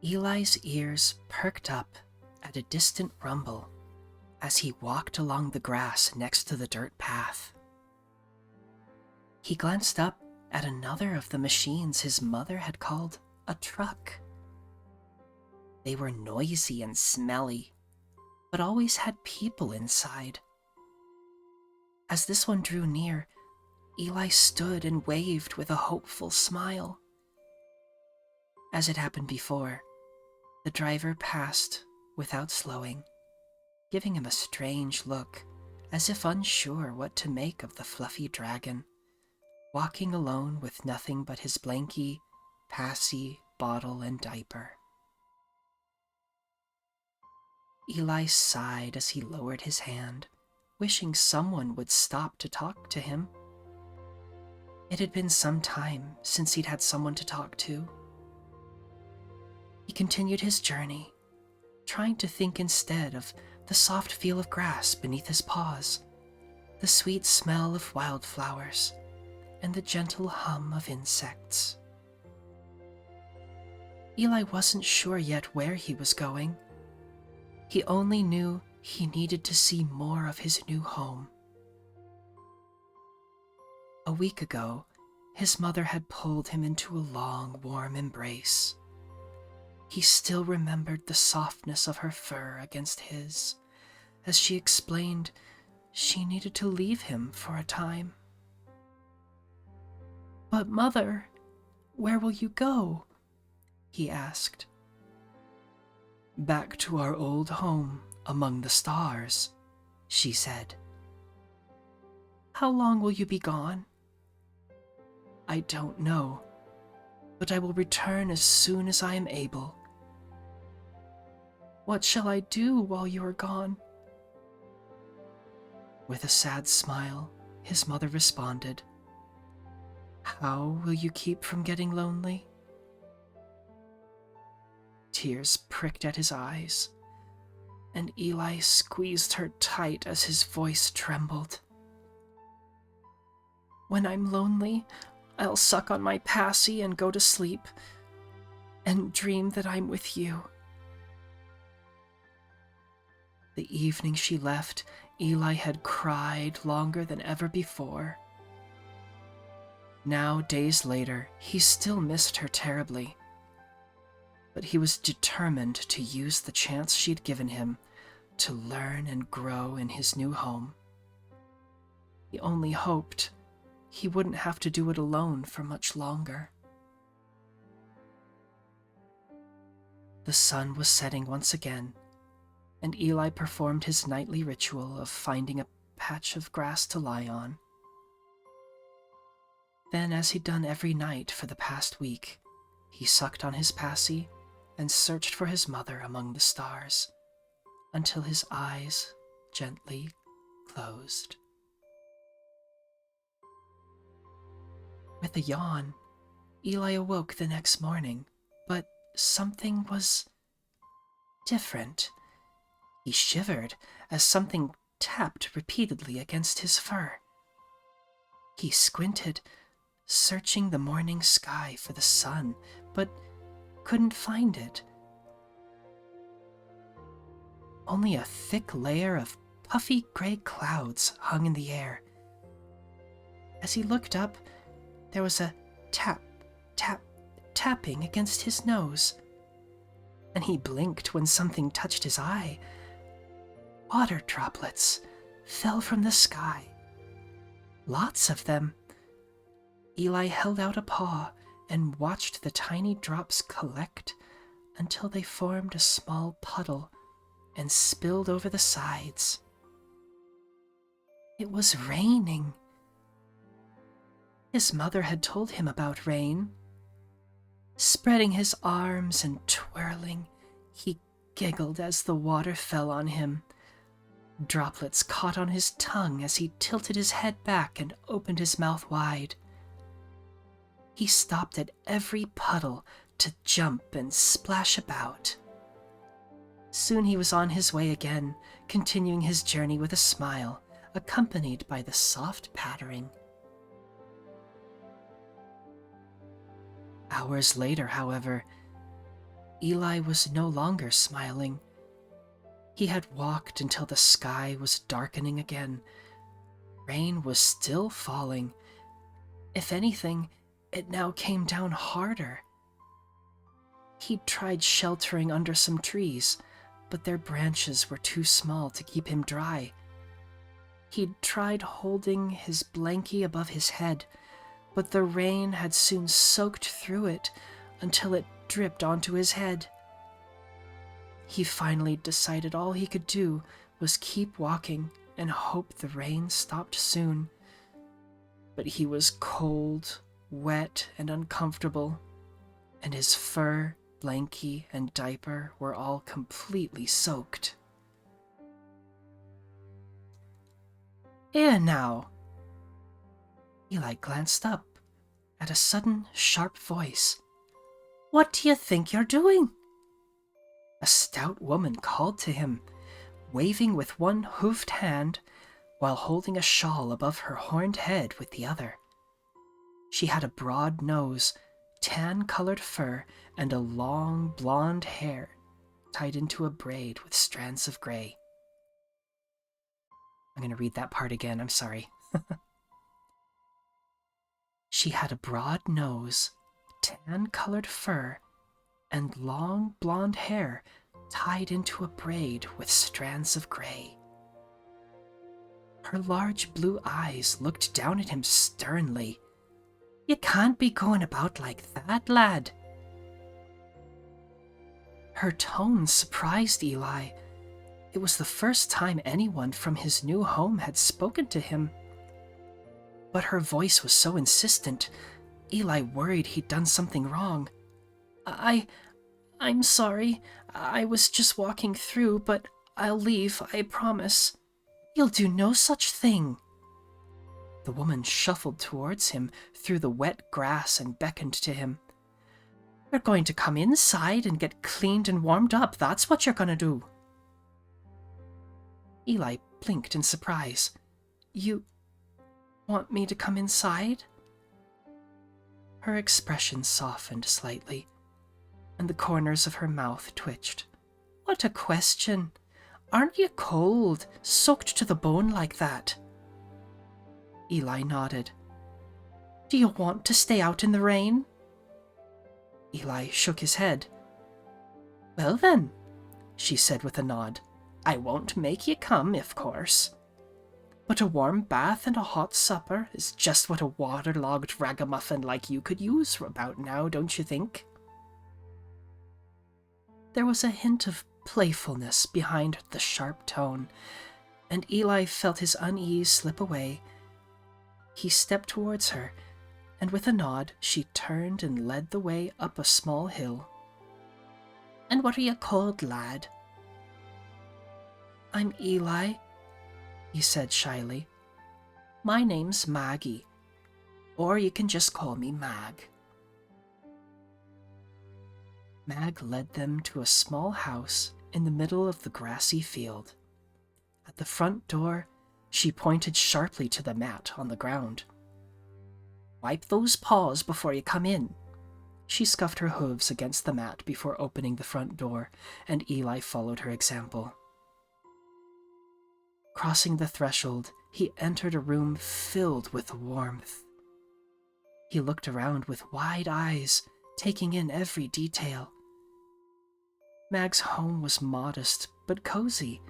Eli's ears perked up at a distant rumble as he walked along the grass next to the dirt path. He glanced up at another of the machines his mother had called a truck. They were noisy and smelly, but always had people inside. As this one drew near, Eli stood and waved with a hopeful smile. As it happened before, the driver passed without slowing, giving him a strange look, as if unsure what to make of the fluffy dragon, walking alone with nothing but his blankie, passy, bottle, and diaper. Eli sighed as he lowered his hand, wishing someone would stop to talk to him. It had been some time since he'd had someone to talk to. He continued his journey, trying to think instead of the soft feel of grass beneath his paws, the sweet smell of wildflowers, and the gentle hum of insects. Eli wasn't sure yet where he was going. He only knew he needed to see more of his new home. A week ago, his mother had pulled him into a long, warm embrace. He still remembered the softness of her fur against his, as she explained she needed to leave him for a time. "But Mother, where will you go?" he asked. "Back to our old home among the stars," she said. "How long will you be gone?" "I don't know, but I will return as soon as I am able." "What shall I do while you are gone?" With a sad smile, his mother responded, "How will you keep from getting lonely?" Tears pricked at his eyes, and Eli squeezed her tight as his voice trembled. "When I'm lonely, I'll suck on my passy and go to sleep, and dream that I'm with you." The evening she left, Eli had cried longer than ever before. Now, days later, he still missed her terribly, but he was determined to use the chance she'd given him to learn and grow in his new home. He only hoped he wouldn't have to do it alone for much longer. The sun was setting once again, and Eli performed his nightly ritual of finding a patch of grass to lie on. Then, as he'd done every night for the past week, he sucked on his passy and searched for his mother among the stars until his eyes gently closed. With a yawn, Eli awoke the next morning, but something was different. He shivered as something tapped repeatedly against his fur. He squinted, searching the morning sky for the sun, but couldn't find it. Only a thick layer of puffy gray clouds hung in the air. As he looked up, there was a tap, tap, tapping against his nose, and he blinked when something touched his eye. Water droplets fell from the sky. Lots of them. Eli held out a paw and watched the tiny drops collect until they formed a small puddle and spilled over the sides. It was raining. His mother had told him about rain. Spreading his arms and twirling, he giggled as the water fell on him. Droplets caught on his tongue as he tilted his head back and opened his mouth wide. He stopped at every puddle to jump and splash about. Soon he was on his way again, continuing his journey with a smile, accompanied by the soft pattering. Hours later, however, Eli was no longer smiling. He had walked until the sky was darkening again. Rain was still falling. If anything, it now came down harder. He'd tried sheltering under some trees, but their branches were too small to keep him dry. He'd tried holding his blankie above his head, but the rain had soon soaked through it until it dripped onto his head. He finally decided all he could do was keep walking and hope the rain stopped soon. But he was cold, wet, and uncomfortable, and his fur, blankie, and diaper were all completely soaked. "Here now!" Eli glanced up at a sudden, sharp voice. "What do you think you're doing?" A stout woman called to him, waving with one hoofed hand while holding a shawl above her horned head with the other. She had a broad nose, tan-colored fur, and a long blonde hair tied into a braid with strands of gray. I'm going to read that part again, I'm sorry. She had a broad nose, tan-colored fur, and long blonde hair tied into a braid with strands of gray. Her large blue eyes looked down at him sternly. "You can't be going about like that, lad." Her tone surprised Eli. It was the first time anyone from his new home had spoken to him. But her voice was so insistent, Eli worried he'd done something wrong. I'm sorry. I was just walking through, but I'll leave, I promise." "You'll do no such thing." The woman shuffled towards him through the wet grass and beckoned to him. "You're going to come inside and get cleaned and warmed up, that's what you're going to do." Eli blinked in surprise. "You want me to come inside?" Her expression softened slightly, and the corners of her mouth twitched. "What a question! Aren't you cold, soaked to the bone like that?" Eli nodded. "Do you want to stay out in the rain?" Eli shook his head. "Well then," she said with a nod, "I won't make you come, of course. But a warm bath and a hot supper is just what a waterlogged ragamuffin like you could use about now, don't you think?" There was a hint of playfulness behind the sharp tone, and Eli felt his unease slip away. He stepped towards her, and with a nod she turned and led the way up a small hill. "And what are you called, lad?" "I'm Eli," he said shyly. "My name's Maggie, or you can just call me Mag." Mag led them to a small house in the middle of the grassy field. At the front door, she pointed sharply to the mat on the ground. "Wipe those paws before you come in." She scuffed her hooves against the mat before opening the front door, and Eli followed her example. Crossing the threshold, he entered a room filled with warmth. He looked around with wide eyes, taking in every detail. Mag's home was modest but cozy.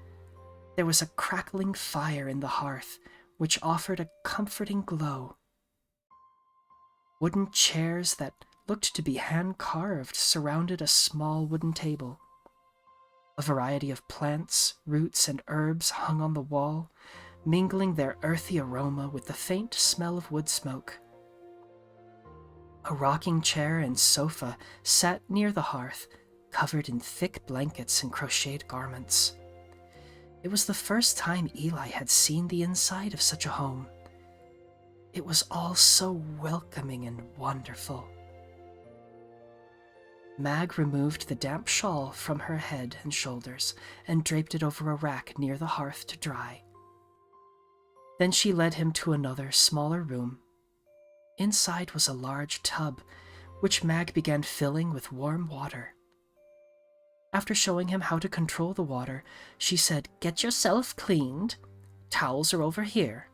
There was a crackling fire in the hearth, which offered a comforting glow. Wooden chairs that looked to be hand-carved surrounded a small wooden table. A variety of plants, roots, and herbs hung on the wall, mingling their earthy aroma with the faint smell of wood smoke. A rocking chair and sofa sat near the hearth, covered in thick blankets and crocheted garments. It was the first time Eli had seen the inside of such a home. It was all so welcoming and wonderful. Mag removed the damp shawl from her head and shoulders and draped it over a rack near the hearth to dry. Then she led him to another, smaller room. Inside was a large tub, which Mag began filling with warm water. After showing him how to control the water, she said, "Get yourself cleaned. Towels are over here."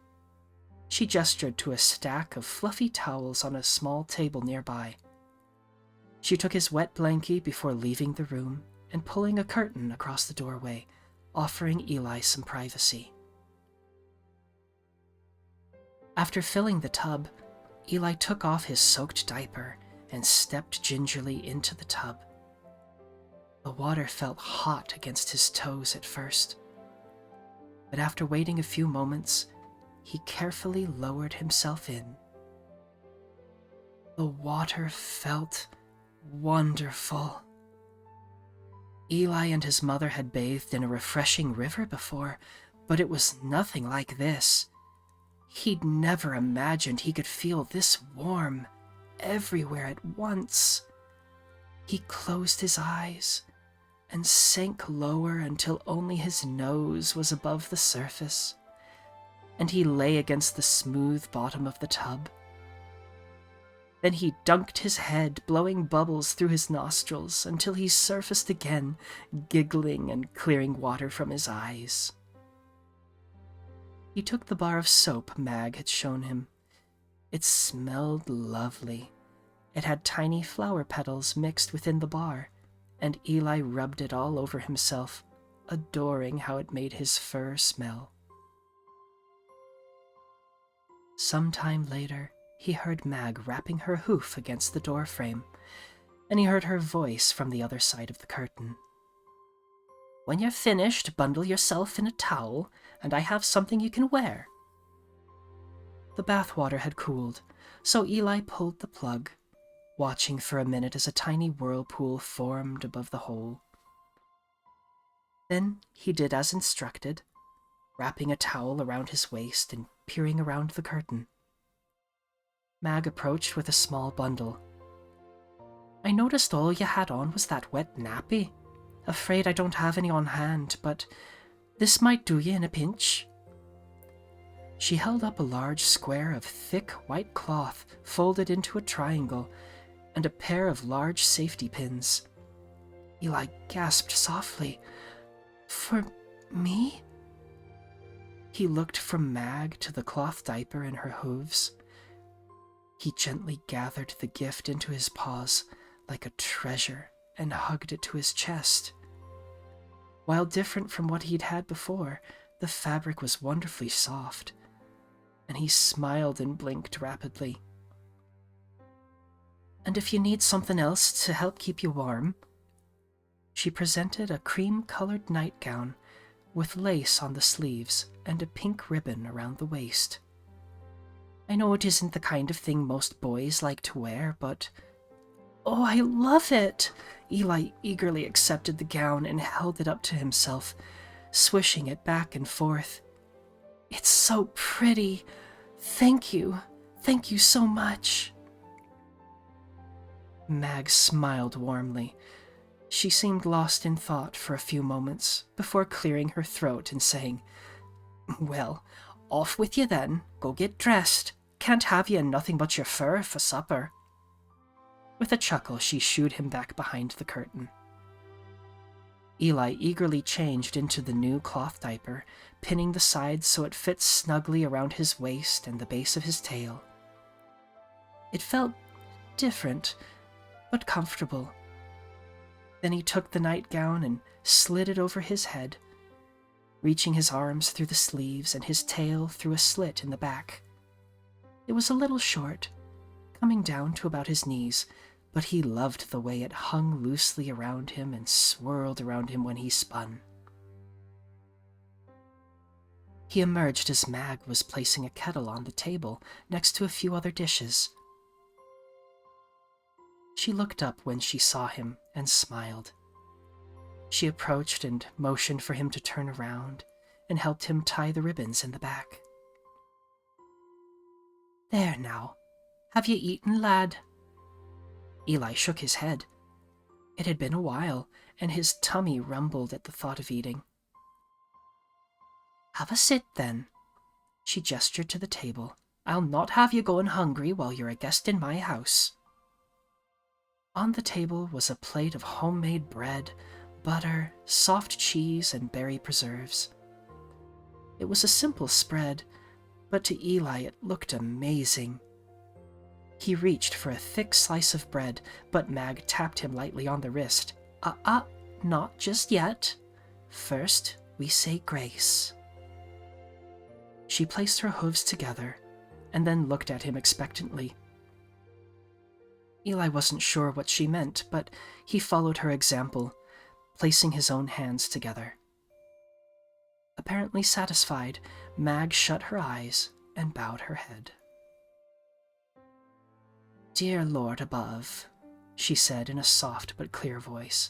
She gestured to a stack of fluffy towels on a small table nearby. She took his wet blankie before leaving the room and pulling a curtain across the doorway, offering Eli some privacy. After filling the tub, Eli took off his soaked diaper and stepped gingerly into the tub. The water felt hot against his toes at first, but after waiting a few moments, he carefully lowered himself in. The water felt wonderful. Eli and his mother had bathed in a refreshing river before, but it was nothing like this. He'd never imagined he could feel this warm everywhere at once. He closed his eyes and sank lower until only his nose was above the surface, and he lay against the smooth bottom of the tub. Then he dunked his head, blowing bubbles through his nostrils until he surfaced again, giggling and clearing water from his eyes. He took the bar of soap Mag had shown him. It smelled lovely. It had tiny flower petals mixed within the bar, and Eli rubbed it all over himself, adoring how it made his fur smell. Sometime later, he heard Mag rapping her hoof against the doorframe, and he heard her voice from the other side of the curtain. "When you're finished, bundle yourself in a towel, and I have something you can wear." The bathwater had cooled, so Eli pulled the plug, watching for a minute as a tiny whirlpool formed above the hole. Then he did as instructed, wrapping a towel around his waist and peering around the curtain. Mag approached with a small bundle. "I noticed all you had on was that wet nappy. Afraid I don't have any on hand, but this might do you in a pinch." She held up a large square of thick white cloth folded into a triangle and a pair of large safety pins. Eli gasped softly. "For me?" He looked from Mag to the cloth diaper in her hooves. He gently gathered the gift into his paws like a treasure and hugged it to his chest. While different from what he'd had before, the fabric was wonderfully soft, and he smiled and blinked rapidly. "And if you need something else to help keep you warm," she presented a cream-colored nightgown with lace on the sleeves and a pink ribbon around the waist. "I know it isn't the kind of thing most boys like to wear, but—" "Oh, I love it!" Eli eagerly accepted the gown and held it up to himself, swishing it back and forth. "It's so pretty. Thank you. Thank you so much." Mag smiled warmly. She seemed lost in thought for a few moments before clearing her throat and saying, "Well, off with you then. Go get dressed. Can't have you in nothing but your fur for supper." With a chuckle, she shooed him back behind the curtain. Eli eagerly changed into the new cloth diaper, pinning the sides so it fit snugly around his waist and the base of his tail. It felt different, but comfortable. Then he took the nightgown and slid it over his head, reaching his arms through the sleeves and his tail through a slit in the back. It was a little short, coming down to about his knees, but he loved the way it hung loosely around him and swirled around him when he spun. He emerged as Mag was placing a kettle on the table next to a few other dishes. She looked up when she saw him and smiled. She approached and motioned for him to turn around and helped him tie the ribbons in the back. "There now. Have you eaten, lad?" Eli shook his head. It had been a while, and his tummy rumbled at the thought of eating. "Have a sit, then." She gestured to the table. "I'll not have you going hungry while you're a guest in my house." On the table was a plate of homemade bread, butter, soft cheese, and berry preserves. It was a simple spread, but to Eli it looked amazing. He reached for a thick slice of bread, but Mag tapped him lightly on the wrist. Not just yet. First, we say grace. She placed her hooves together and then looked at him expectantly. Eli wasn't sure what she meant, but he followed her example, placing his own hands together. Apparently satisfied, Mag shut her eyes and bowed her head. "Dear Lord above," she said in a soft but clear voice,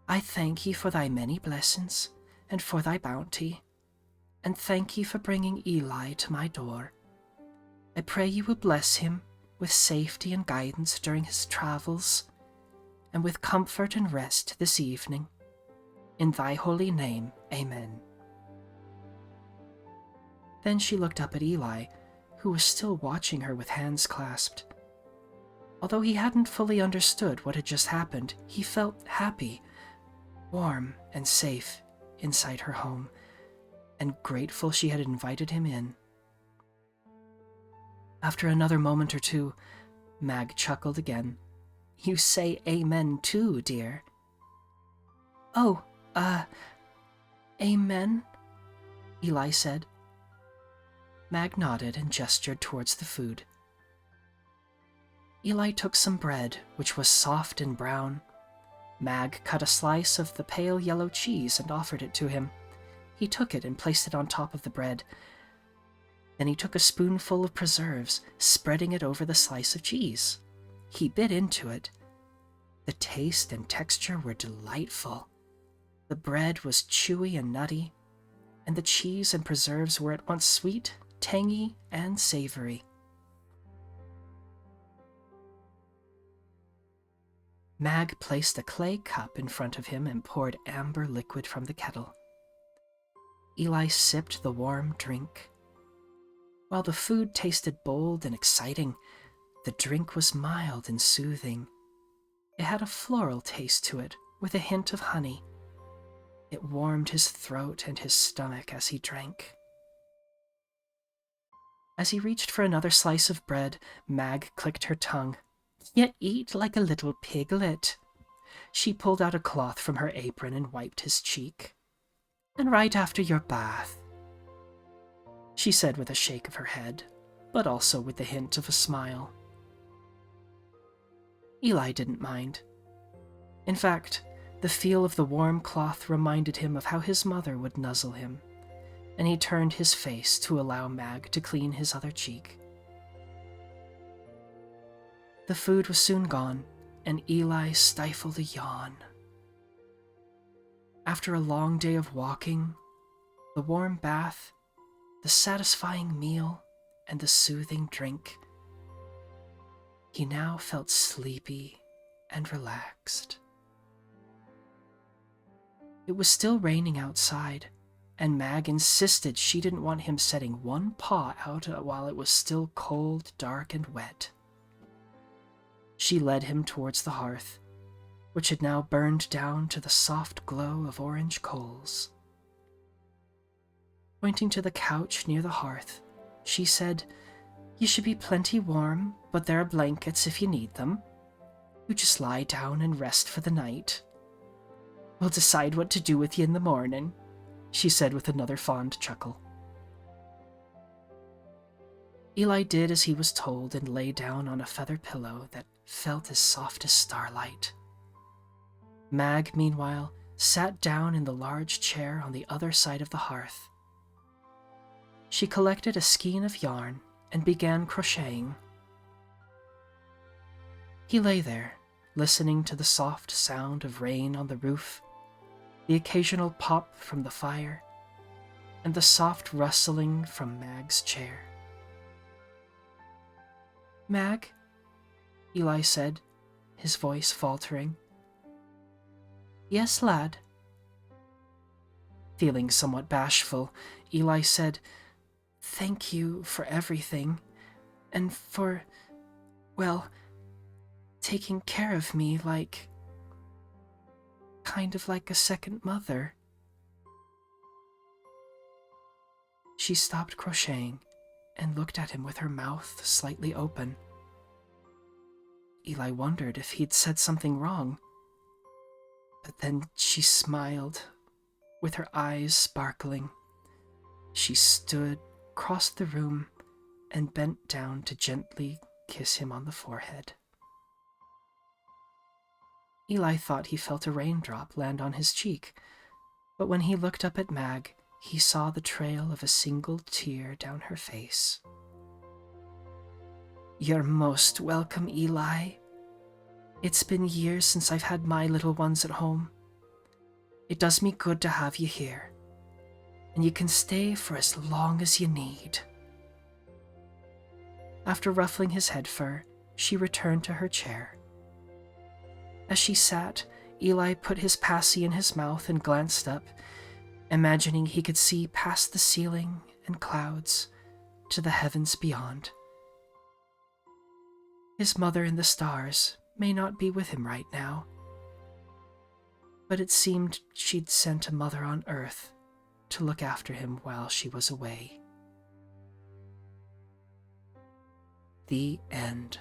"I thank ye for thy many blessings and for thy bounty, and thank ye for bringing Eli to my door. I pray you will bless him with safety and guidance during his travels, and with comfort and rest this evening. In thy holy name, amen." Then she looked up at Eli, who was still watching her with hands clasped. Although he hadn't fully understood what had just happened, he felt happy, warm and safe inside her home, and grateful she had invited him in. After another moment or two, Mag chuckled again. "You say amen too, dear." "Oh, amen?" Eli said. Mag nodded and gestured towards the food. Eli took some bread, which was soft and brown. Mag cut a slice of the pale yellow cheese and offered it to him. He took it and placed it on top of the bread. Then he took a spoonful of preserves, spreading it over the slice of cheese. He bit into it. The taste and texture were delightful. The bread was chewy and nutty, and the cheese and preserves were at once sweet, tangy, and savory. Mag placed a clay cup in front of him and poured amber liquid from the kettle. Eli sipped the warm drink. While the food tasted bold and exciting, the drink was mild and soothing. It had a floral taste to it, with a hint of honey. It warmed his throat and his stomach as he drank. As he reached for another slice of bread, Mag clicked her tongue. "You eat like a little piglet." She pulled out a cloth from her apron and wiped his cheek. "And right after your bath," she said with a shake of her head, but also with the hint of a smile. Eli didn't mind. In fact, the feel of the warm cloth reminded him of how his mother would nuzzle him, and he turned his face to allow Mag to clean his other cheek. The food was soon gone, and Eli stifled a yawn. After a long day of walking, the warm bath, the satisfying meal, and the soothing drink, he now felt sleepy and relaxed. It was still raining outside, and Mag insisted she didn't want him setting one paw out while it was still cold, dark, and wet. She led him towards the hearth, which had now burned down to the soft glow of orange coals. Pointing to the couch near the hearth, she said, "You should be plenty warm, but there are blankets if you need them. You just lie down and rest for the night. We'll decide what to do with you in the morning," she said with another fond chuckle. Eli did as he was told and lay down on a feather pillow that felt as soft as starlight. Mag, meanwhile, sat down in the large chair on the other side of the hearth. She collected a skein of yarn and began crocheting. He lay there, listening to the soft sound of rain on the roof, the occasional pop from the fire, and the soft rustling from Mag's chair. "Mag?" Eli said, his voice faltering. "Yes, lad." Feeling somewhat bashful, Eli said, "Thank you for everything, and for, well, taking care of me like..." kind of like a second mother." She stopped crocheting and looked at him with her mouth slightly open. Eli wondered if he'd said something wrong. But then she smiled, with her eyes sparkling. She stood, crossed the room, and bent down to gently kiss him on the forehead. Eli thought he felt a raindrop land on his cheek, but when he looked up at Mag, he saw the trail of a single tear down her face. "You're most welcome, Eli. It's been years since I've had my little ones at home. It does me good to have you here, and you can stay for as long as you need." After ruffling his head fur, she returned to her chair. As she sat, Eli put his passy in his mouth and glanced up, imagining he could see past the ceiling and clouds to the heavens beyond. His mother in the stars may not be with him right now, but it seemed she'd sent a mother on Earth to look after him while she was away. The end.